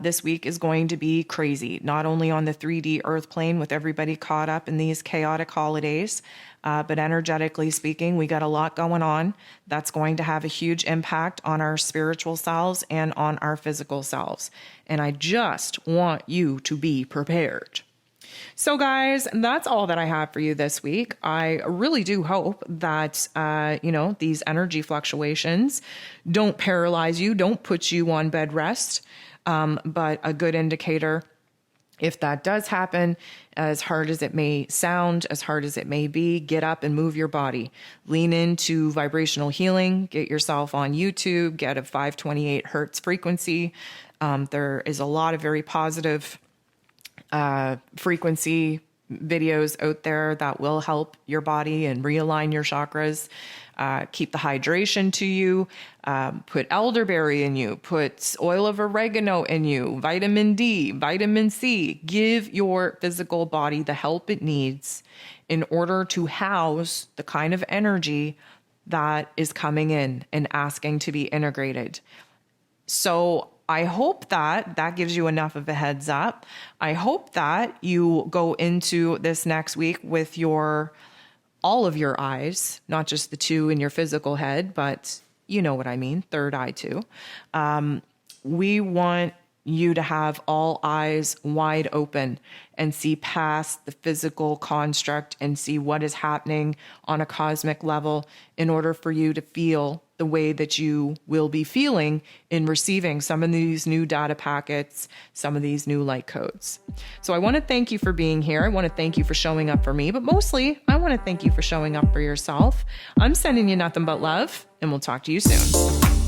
this week is going to be crazy, not only on the 3D earth plane with everybody caught up in these chaotic holidays, but energetically speaking, we got a lot going on that's going to have a huge impact on our spiritual selves and on our physical selves. And I just want you to be prepared. So guys, that's all that I have for you this week. I really do hope that, these energy fluctuations don't paralyze you, don't put you on bed rest. But a good indicator, if that does happen, as hard as it may sound, as hard as it may be, get up and move your body. Lean into vibrational healing. Get yourself on YouTube. Get a 528 hertz frequency. There is a lot of very positive frequency videos out there that will help your body and realign your chakras. Keep the hydration to you, put elderberry in you, put oil of oregano in you, vitamin D, vitamin C. Give your physical body the help it needs in order to house the kind of energy that is coming in and asking to be integrated. So I hope that gives you enough of a heads up. I hope that you go into this next week with all of your eyes, not just the two in your physical head, but you know what I mean, third eye too. We want you to have all eyes wide open and see past the physical construct and see what is happening on a cosmic level in order for you to feel the way that you will be feeling in receiving some of these new data packets, some of these new light codes. So I want to thank you for being here. I want to thank you for showing up for me, but mostly I want to thank you for showing up for yourself. I'm sending you nothing but love, and we'll talk to you soon.